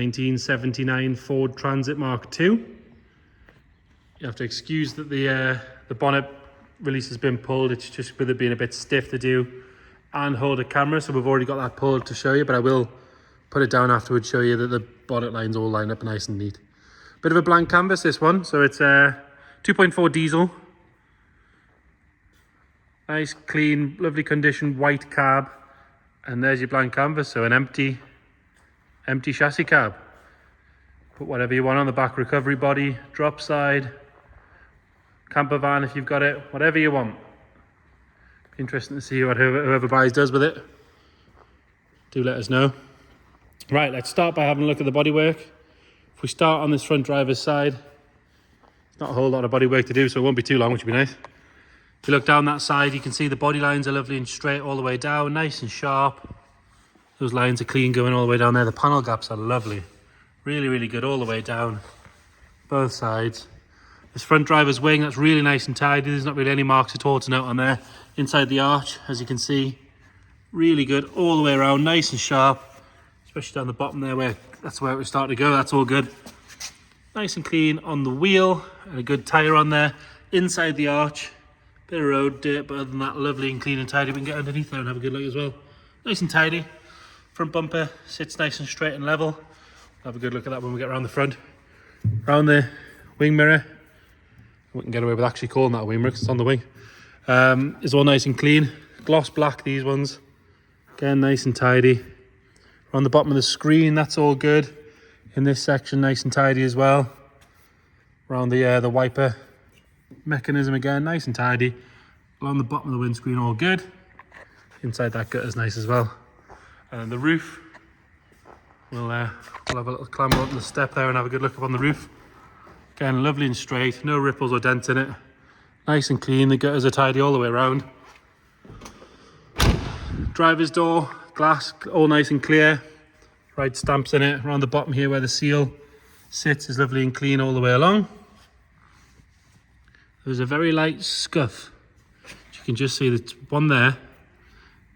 1979 Ford Transit Mark II. You have to excuse that the bonnet release has been pulled. It's just with it being a bit stiff to do and hold a camera, so we've already got that pulled to show you, but I will put it down afterwards, show you that the bonnet lines all line up nice and neat. Bit of a blank canvas, this one, so it's a 2.4 diesel. Nice, clean, lovely condition, white cab, and there's your blank canvas, so an empty chassis cab. Put whatever you want on the back, recovery body, drop side, camper van if you've got it, whatever you want. Interesting to see what whoever buys does with it. Do let us know. Right, let's start by having a look at the bodywork. If we start on this front driver's side, it's not a whole lot of bodywork to do, so it won't be too long, which will be nice. If you look down that side, you can see the body lines are lovely and straight all the way down, nice and sharp. Those lines are clean going all the way down there. The panel gaps are lovely. Really, really good all the way down, both sides. This front driver's wing, that's really nice and tidy. There's not really any marks at all to note on there. Inside the arch, as you can see, really good all the way around, nice and sharp. Especially down the bottom there, where that's where it was starting to go. That's all good. Nice and clean on the wheel, and a good tyre on there. Inside the arch, bit of road dirt, but other than that, lovely and clean and tidy. We can get underneath there and have a good look as well. Nice and tidy. Front bumper sits nice and straight and level. We'll have a good look at that when we get around the front. Around the wing mirror, we can get away with actually calling that a wing mirror because it's on the wing. It's all nice and clean. Gloss black, these ones. Again, nice and tidy. On the bottom of the screen, that's all good. In this section, nice and tidy as well. Around the wiper mechanism again, nice and tidy. Along the bottom of the windscreen, all good. Inside that gutter's nice as well. And the roof, we'll have a little clamber up the step there and have a good look up on the roof. Again, lovely and straight, no ripples or dents in it. Nice and clean, the gutters are tidy all the way around. Driver's door, glass, all nice and clear. Right stamps in it. Around the bottom here where the seal sits is lovely and clean all the way along. There's a very light scuff. You can just see that one there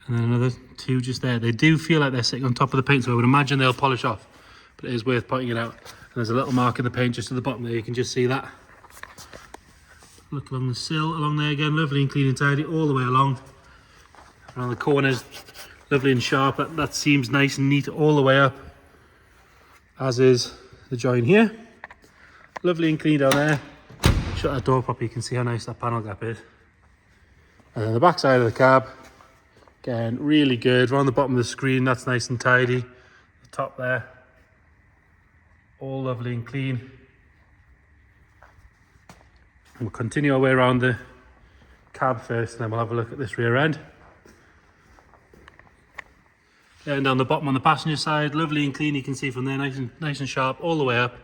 and then another two just there. They do feel like they're sitting on top of the paint, so I would imagine they'll polish off, but it is worth pointing it out. And there's a little mark in the paint just at the bottom there, you can just see that. Look along the sill, along there again, lovely and clean and tidy all the way along. Around the corners, lovely and sharp. That seems nice and neat all the way up, as is the join here. Lovely and clean down there. Shut that door properly, you can see how nice that panel gap is. And then the back side of the cab, again, really good. Around the bottom of the screen, that's nice and tidy. The top there, all lovely and clean. And we'll continue our way around the cab first, and then we'll have a look at this rear end. And down the bottom on the passenger side, lovely and clean, you can see from there, nice and sharp all the way up.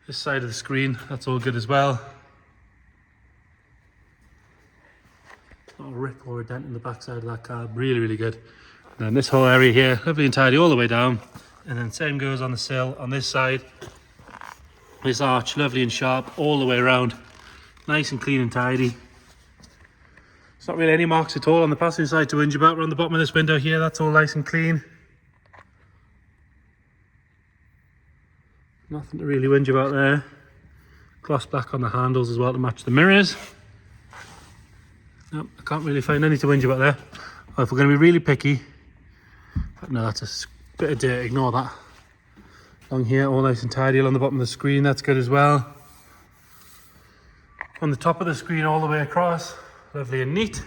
This side of the screen, that's all good as well. Not a rip or a dent in the back side of that cab, really, really good. And then this whole area here, lovely and tidy all the way down. And then same goes on the sill on this side. This arch, lovely and sharp all the way around. Nice and clean and tidy. There's not really any marks at all on the passenger side to whinge about. Around the bottom of this window here, that's all nice and clean. Nothing to really whinge about there. Gloss black on the handles as well to match the mirrors. Nope, I can't really find any to whinge about there. Well, if we're going to be really picky, but no, that's a bit of dirt, ignore that. Along here, all nice and tidy along the bottom of the screen, that's good as well. On the top of the screen all the way across, lovely and neat.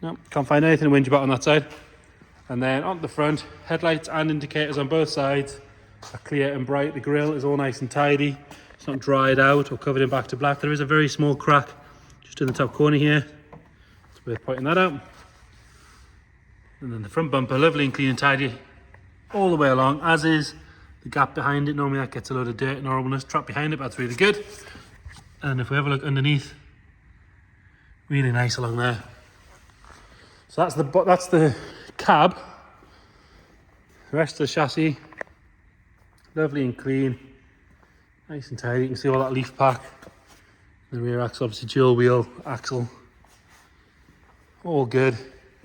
Nope, can't find anything to whinge about on that side. And then on the front, headlights and indicators on both sides are clear and bright. The grille is all nice and tidy. It's not dried out or covered in back to black. There is a very small crack just in the top corner here. It's worth pointing that out. And then the front bumper, lovely and clean and tidy all the way along, as is the gap behind it. Normally that gets a load of dirt and horribleness trapped behind it, but that's really good. And if we have a look underneath, really nice along there. So that's the cab. The rest of the chassis, lovely and clean, nice and tidy. You can see all that leaf pack. The rear axle, obviously dual wheel axle, all good.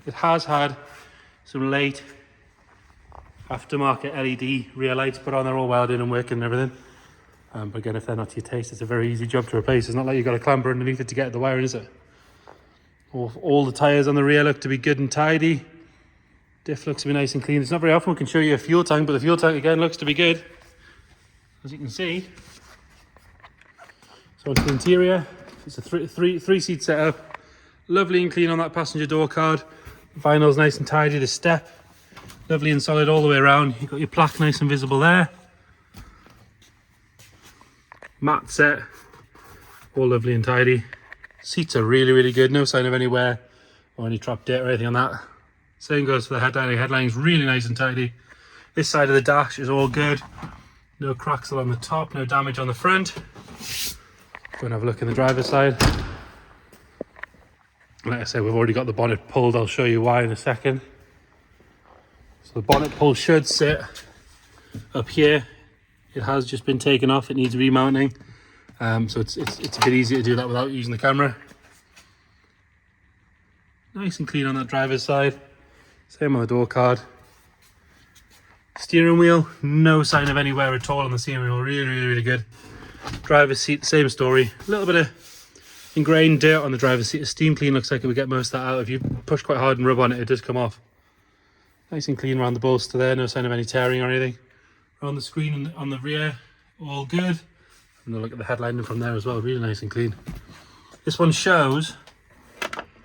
It has had some late Aftermarket LED rear lights put on, they're all welded and working and everything. But again, if they're not to your taste, it's a very easy job to replace. It's not like you've got to clamber underneath it to get at the wiring, is it? All the tyres on the rear look to be good and tidy. Diff looks to be nice and clean. It's not very often we can show you a fuel tank, but the fuel tank again looks to be good, as you can see. So onto the interior, it's a three-seat setup. Lovely and clean on that passenger door card. Vinyl's nice and tidy. The step, lovely and solid all the way around. You've got your plaque nice and visible there. Matte set, all lovely and tidy. Seats are really, really good. No sign of any wear or any trapped dirt or anything on that. Same goes for the headlining. The headlining is really nice and tidy. This side of the dash is all good. No cracks along the top, no damage on the front. Go and have a look in the driver's side. Like I said, we've already got the bonnet pulled. I'll show you why in a second. So the bonnet pull should sit up here. It has just been taken off. It needs remounting. So it's a bit easier to do that without using the camera. Nice and clean on that driver's side. Same on the door card. Steering wheel, no sign of any wear at all on the steering wheel. Really, really, really good. Driver's seat, same story. A little bit of ingrained dirt on the driver's seat. A steam clean looks like it would get most of that out. If you push quite hard and rub on it, it does come off. Nice and clean around the bolster there. No sign of any tearing or anything. On the screen on the rear, all good. And look at the headlining from there as well. Really nice and clean. This one shows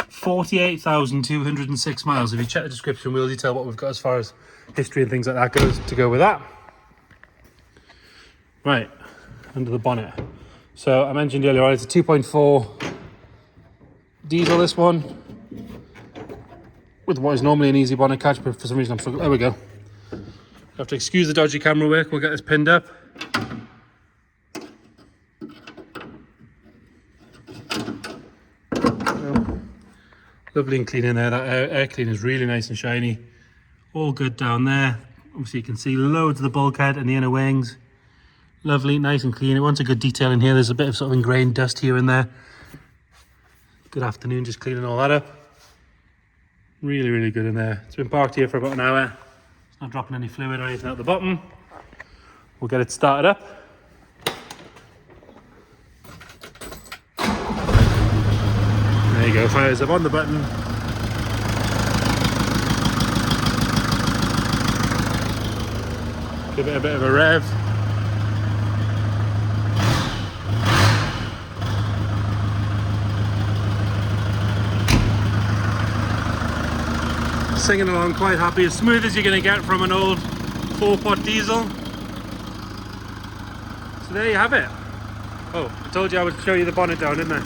48,206 miles. If you check the description, we'll detail what we've got as far as history and things like that goes to go with that. Right, under the bonnet. So I mentioned earlier on, it's a 2.4 diesel, this one, with what is normally an easy bonnet catch, but for some reason I'm struggling. There we go. You have to excuse the dodgy camera work. We'll get this pinned up. Lovely and clean in there. That air cleaner is really nice and shiny. All good down there. Obviously you can see loads of the bulkhead and the inner wings. Lovely, nice and clean. It wants a good detail in here. There's a bit of sort of ingrained dust here and there. Good afternoon, just cleaning all that up. Really, really good in there. It's been parked here for about an hour. It's not dropping any fluid or anything out the bottom. We'll get it started up. There you go, fires up on the button. Give it a bit of a rev. Singing along quite happy, as smooth as you're going to get from an old 4-pot diesel. So there you have it. Oh, I told you I would show you the bonnet down, didn't I?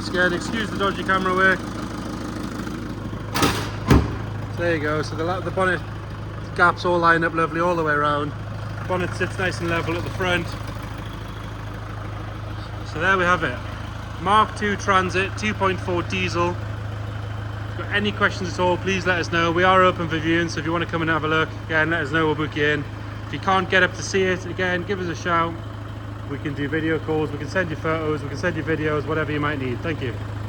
Scared, excuse the dodgy camera work. So there you go. So the bonnet gaps all line up lovely all the way around. Bonnet sits nice and level at the front. So there we have it. Mark II Transit 2.4 diesel. If you've got any questions at all, please let us know. We are open for viewing, so if you want to come and have a look, again, let us know, we'll book you in. If you can't get up to see it, again, give us a shout. We can do video calls, we can send you photos, we can send you videos, whatever you might need. Thank you.